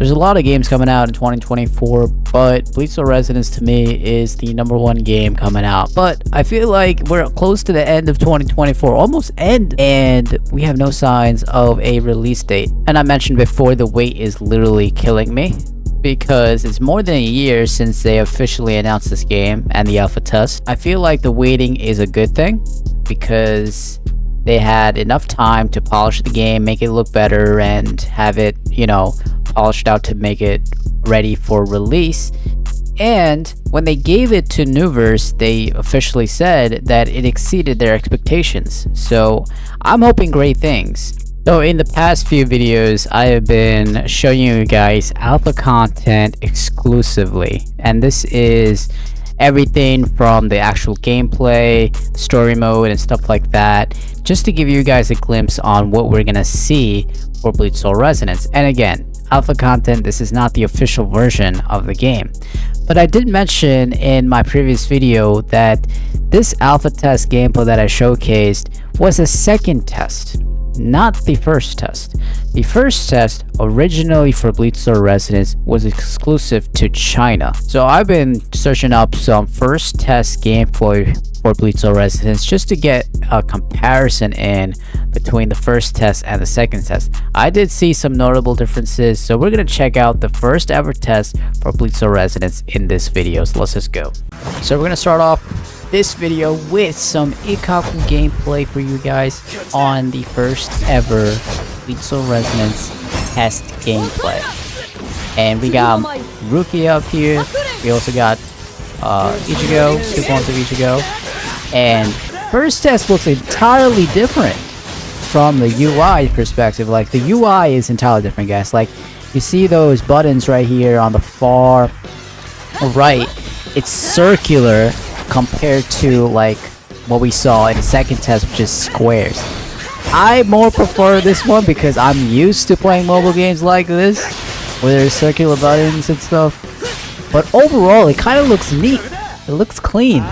There's a lot of games coming out in 2024, but Bleach Soul Resonance to me is the #1 game coming out. But I feel like we're close to the end of 2024, almost end, and we have no signs of a release date. And I mentioned before, the wait is literally killing me, because it's more than a year since they officially announced this game and the alpha test. I feel like the waiting is a good thing, because they had enough time to polish the game, make it look better, and have it, polished out to make it ready for release. And when they gave it to Nuverse, they officially said that it exceeded their expectations. So I'm hoping great things. So in the past few videos, I have been showing you guys alpha content exclusively. And this is everything from the actual gameplay, story mode, and stuff like that, just to give you guys a glimpse on what we're gonna see for Bleach Soul Resonance. And again, alpha content, this is not the official version of the game. But I did mention in my previous video that this alpha test gameplay that I showcased was a second test, not the first test. The first test, originally for Bleach Soul Resonance, was exclusive to China. So I've been searching up some first test gameplay for Bleach Soul Resonance just to get a comparison in between the first test and the second test. I did see some notable differences, so we're gonna check out the first ever test for Bleach Soul Resonance in this video. So let's just go. So we're gonna start off this video with some Ikaku gameplay for you guys on the first ever Bleach Soul Resonance test gameplay. And we got Rukia up here. We also got Ichigo, two forms of Ichigo. And first test looks entirely different from the UI perspective. Like, the UI is entirely different, guys. Like, you see those buttons right here on the far right, it's circular compared to like what we saw in the second test, which is squares. I more prefer this one because I'm used to playing mobile games like this where there's circular buttons and stuff. But overall, it kind of looks neat. It looks clean,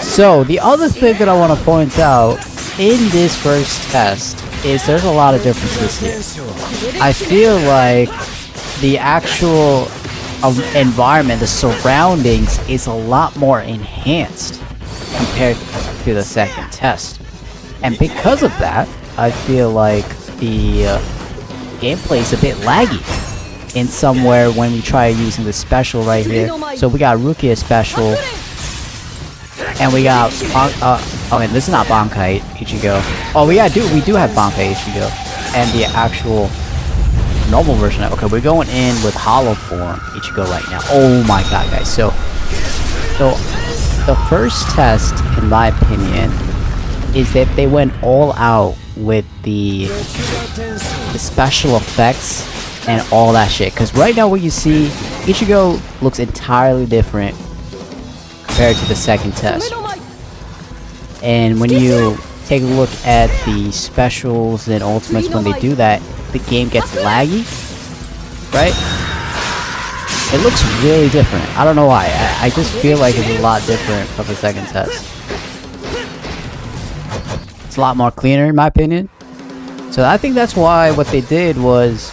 So the other thing that I want to point out in this first test is there's a lot of differences here. I feel like the actual environment, the surroundings, is a lot more enhanced compared to the second test. And because of that, I feel like the gameplay is a bit laggy in somewhere when we try using the special right here. So we got Rukia special, and we got this is not Bankai Ichigo. Oh, we do have Bankai Ichigo and the actual normal version. Okay, we're going in with hollow form Ichigo right now. Oh my god, guys. So the first test, in my opinion, is that they went all out with the special effects and all that shit. Because right now what you see, Ichigo looks entirely different compared to the second test. And when you take a look at the specials and ultimates, when they do that, the game gets laggy, right? It looks really different. I don't know why. I just feel like it's a lot different from the second test. It's a lot more cleaner, in my opinion. So I think that's why what they did was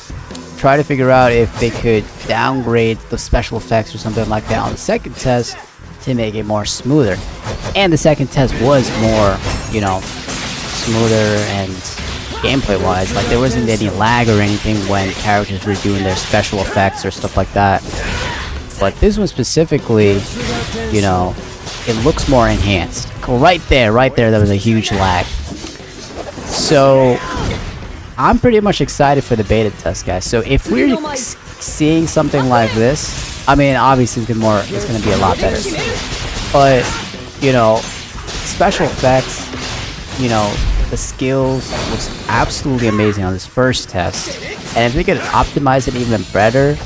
try to figure out if they could downgrade the special effects or something like that on the second test to make it more smoother. And the second test was more, smoother and gameplay wise. Like, there wasn't any lag or anything when characters were doing their special effects or stuff like that. But this one specifically, it looks more enhanced. Right there, there was a huge lag. So I'm pretty much excited for the beta test, guys. So if we're seeing something like this, I mean, obviously it's gonna be a lot better. But special effects, the skills was absolutely amazing on this first test. And if we could optimize it even better,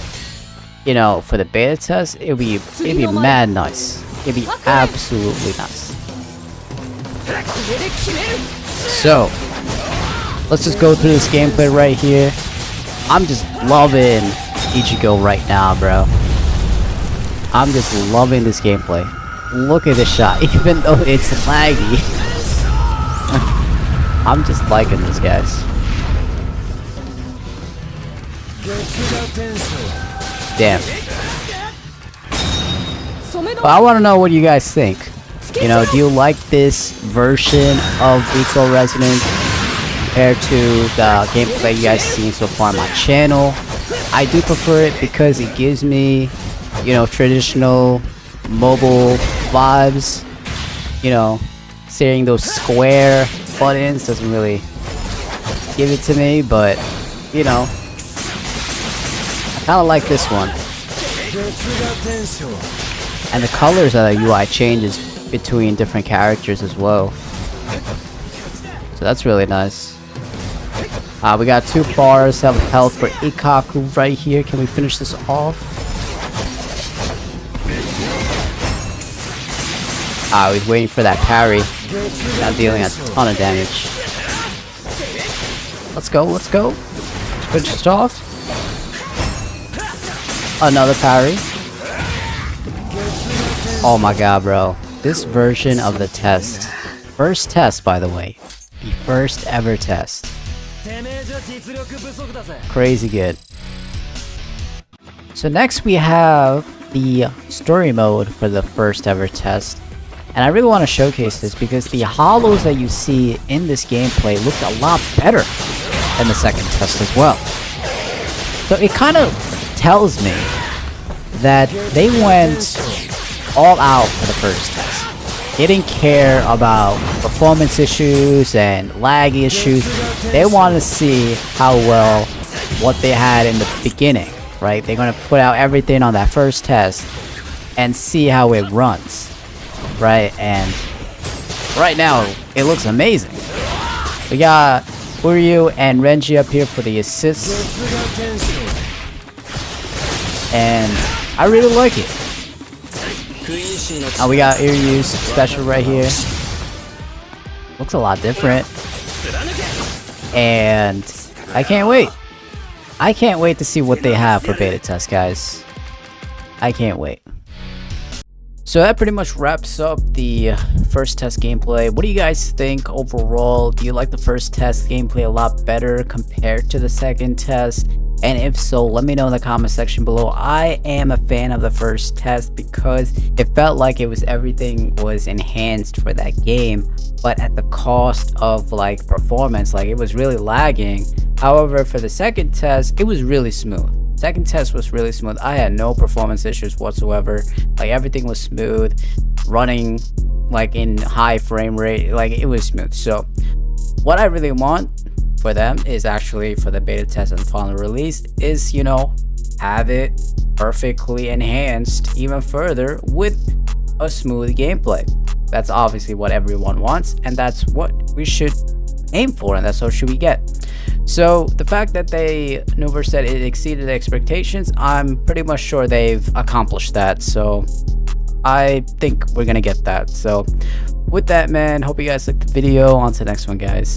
for the beta test, it'd be mad nice. It'd be absolutely nice. So let's just go through this gameplay right here. I'm just loving Ichigo right now, bro. I'm just loving this gameplay. Look at this shot, even though it's laggy. I'm just liking this, guys. Damn. But I want to know what you guys think. You know, do you like this version of Bleach Soul Resonance compared to the gameplay you guys seen so far on my channel? I do prefer it because it gives me, you know, traditional mobile vibes. You know, seeing those square buttons doesn't really give it to me, but you know, I kind of like this one. And the colors of the UI changes between different characters as well, so that's really nice. We got 2 bars of health for Ikaku right here. Can we finish this off? He's waiting for that parry. Now dealing a ton of damage. Let's go, let's go. Let's finish it off. Another parry. Oh my god, bro. This version of the test. First test, by the way. The first ever test. Crazy good. So next we have the story mode for the first ever test. And I really want to showcase this because the hollows that you see in this gameplay looked a lot better than the second test as well. So it kind of tells me that they went all out for the first test. They didn't care about performance issues and lag issues. They want to see how well what they had in the beginning, right? They're going to put out everything on that first test and see how it runs, right? And right now, it looks amazing. We got Uryu and Renji up here for the assists. And I really like it. We got Uryu's special right here. Looks a lot different. And I can't wait. I can't wait to see what they have for beta test, guys. I can't wait. So that pretty much wraps up the first test gameplay. What do you guys think overall? Do you like the first test gameplay a lot better compared to the second test? And if so, let me know in the comment section below. I am a fan of the first test because it felt like everything was enhanced for that game, but at the cost of like performance. Like it was really lagging. However, for the second test, it was really smooth. Second test was really smooth. I had no performance issues whatsoever. Like everything was smooth, running like in high frame rate. Like it was smooth. So what I really want for them is actually for the beta test and final release is, you know, have it perfectly enhanced even further with a smooth gameplay. That's obviously what everyone wants, and that's what we should aim for, and that's what should we get. So the fact that Nuver said it exceeded expectations, I'm pretty much sure they've accomplished that. So I think we're gonna get that. So with that, man, hope you guys liked the video. On to the next one, guys.